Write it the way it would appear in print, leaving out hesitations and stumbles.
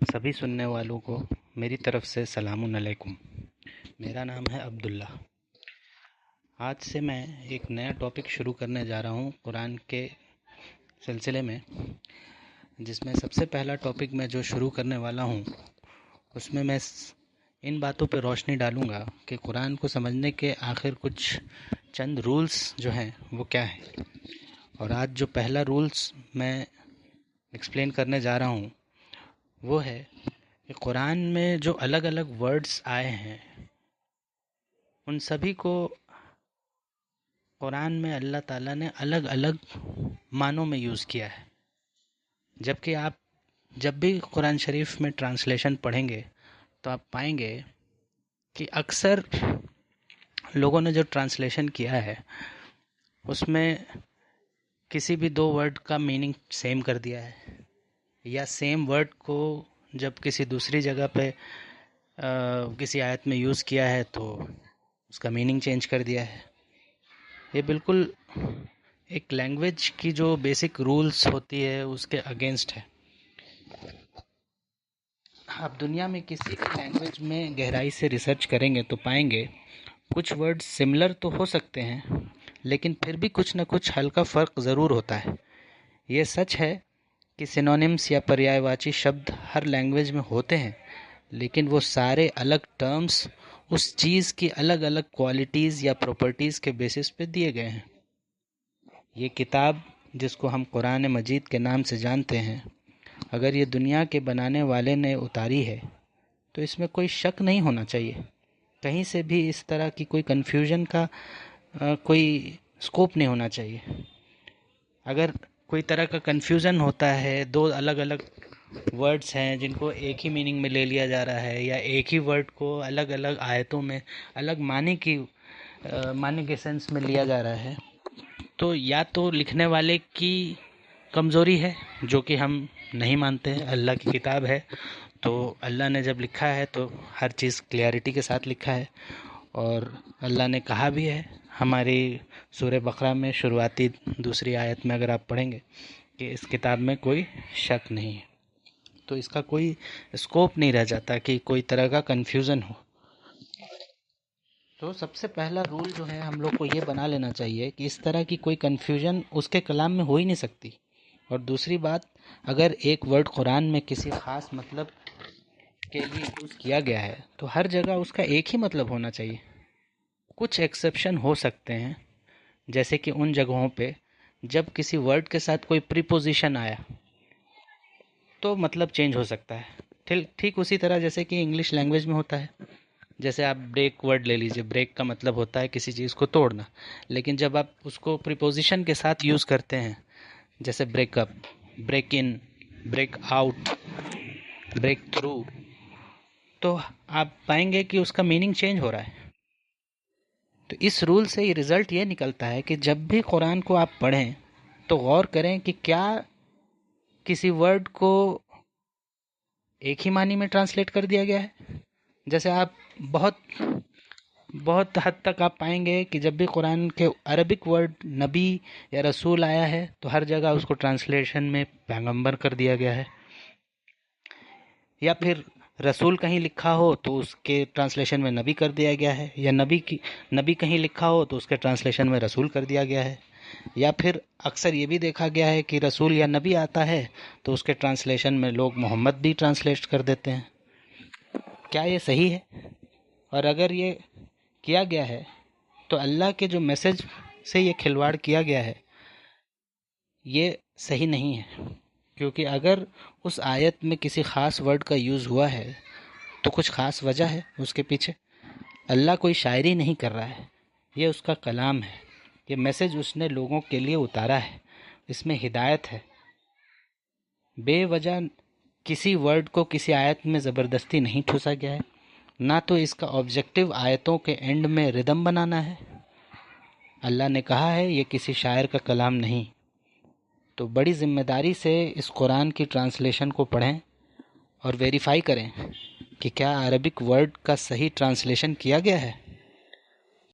सभी सुनने वालों को मेरी तरफ से सलामुन अलैकुम। मेरा नाम है अब्दुल्ला। आज से मैं एक नया टॉपिक शुरू करने जा रहा हूँ कुरान के सिलसिले में, जिसमें सबसे पहला टॉपिक मैं जो शुरू करने वाला हूँ उसमें मैं इन बातों पर रोशनी डालूँगा कि कुरान को समझने के आखिर कुछ चंद रूल्स जो हैं वो क्या हैं। और आज जो पहला रूल्स मैं एक्सप्लेन करने जा रहा हूँ वो है कि कुरान में जो अलग अलग वर्ड्स आए हैं उन सभी को कुरान में अल्लाह ताला ने अलग अलग मानों में यूज़ किया है। जबकि आप जब भी कुरान शरीफ में ट्रांसलेशन पढ़ेंगे तो आप पाएंगे कि अक्सर लोगों ने जो ट्रांसलेशन किया है उसमें किसी भी दो वर्ड का मीनिंग सेम कर दिया है, या सेम वर्ड को जब किसी दूसरी जगह पे किसी आयत में यूज़ किया है तो उसका मीनिंग चेंज कर दिया है। ये बिल्कुल एक लैंग्वेज की जो बेसिक रूल्स होती है उसके अगेंस्ट है। आप दुनिया में किसी भी लैंग्वेज में गहराई से रिसर्च करेंगे तो पाएंगे कुछ वर्ड्स सिमिलर तो हो सकते हैं, लेकिन फिर भी कुछ न कुछ हल्का फ़र्क ज़रूर होता है। ये सच है कि सिनोनिम्स या पर्यायवाची शब्द हर लैंग्वेज में होते हैं, लेकिन वो सारे अलग टर्म्स उस चीज़ की अलग अलग क्वालिटीज़ या प्रॉपर्टीज़ के बेसिस पे दिए गए हैं। ये किताब जिसको हम कुरान मजीद के नाम से जानते हैं, अगर ये दुनिया के बनाने वाले ने उतारी है तो इसमें कोई शक नहीं होना चाहिए। कहीं से भी इस तरह की कोई कन्फ्यूजन का कोई स्कोप नहीं होना चाहिए। अगर कोई तरह का कन्फ्यूज़न होता है, दो अलग अलग वर्ड्स हैं जिनको एक ही मीनिंग में ले लिया जा रहा है, या एक ही वर्ड को अलग अलग आयतों में अलग माने के सेंस में लिया जा रहा है, तो या तो लिखने वाले की कमज़ोरी है जो कि हम नहीं मानते हैं। अल्लाह की किताब है तो अल्लाह ने जब लिखा है तो हर चीज़ क्लियरिटी के साथ लिखा है, और अल्लाह ने कहा भी है हमारी सूरह बकरा में शुरुआती दूसरी आयत में, अगर आप पढ़ेंगे कि इस किताब में कोई शक नहीं है, तो इसका कोई स्कोप नहीं रह जाता कि कोई तरह का कन्फ्यूज़न हो। तो सबसे पहला रूल जो है हम लोग को ये बना लेना चाहिए कि इस तरह की कोई कन्फ्यूजन उसके कलाम में हो ही नहीं सकती। और दूसरी बात, अगर एक वर्ड कुरान में किसी ख़ास मतलब के लिए यूज़ किया गया है तो हर जगह उसका एक ही मतलब होना चाहिए। कुछ एक्सेप्शन हो सकते हैं, जैसे कि उन जगहों पे जब किसी वर्ड के साथ कोई प्रीपोजिशन आया तो मतलब चेंज हो सकता है। ठीक ठीक उसी तरह जैसे कि इंग्लिश लैंग्वेज में होता है। जैसे आप ब्रेक वर्ड ले लीजिए, ब्रेक का मतलब होता है किसी चीज़ को तोड़ना, लेकिन जब आप उसको प्रीपोजिशन के साथ यूज़ करते हैं, जैसे breakup, break in, break out, break through, तो आप पाएंगे कि उसका मीनिंग चेंज हो रहा है। तो इस रूल से ये रिज़ल्ट ये निकलता है कि जब भी कुरान को आप पढ़ें तो गौर करें कि क्या किसी वर्ड को एक ही मानी में ट्रांसलेट कर दिया गया है। जैसे आप बहुत बहुत हद तक आप पाएंगे कि जब भी कुरान के अरबिक वर्ड नबी या रसूल आया है तो हर जगह उसको ट्रांसलेशन में पैगंबर कर दिया गया है, या फिर रसूल कहीं लिखा हो तो उसके ट्रांसलेशन में नबी कर दिया गया है, या नबी कहीं लिखा हो तो उसके ट्रांसलेशन में रसूल कर दिया गया है, या फिर अक्सर ये भी देखा गया है कि रसूल या नबी आता है तो उसके ट्रांसलेशन में लोग मोहम्मद भी ट्रांसलेट कर देते हैं। क्या ये सही है? और अगर ये किया गया है तो अल्लाह के जो मैसेज से ये खिलवाड़ किया गया है ये सही नहीं है, क्योंकि अगर उस आयत में किसी ख़ास वर्ड का यूज़ हुआ है तो कुछ ख़ास वजह है उसके पीछे। अल्लाह कोई शायरी नहीं कर रहा है, ये उसका कलाम है, ये मैसेज उसने लोगों के लिए उतारा है, इसमें हिदायत है। बेवजह किसी वर्ड को किसी आयत में ज़बरदस्ती नहीं ठूसा गया है, ना तो इसका ऑब्जेक्टिव आयतों के एंड में रिदम बनाना है। अल्लाह ने कहा है ये किसी शायर का कलाम नहीं। तो बड़ी ज़िम्मेदारी से इस कुरान की ट्रांसलेशन को पढ़ें और वेरीफाई करें कि क्या अरबिक वर्ड का सही ट्रांसलेशन किया गया है।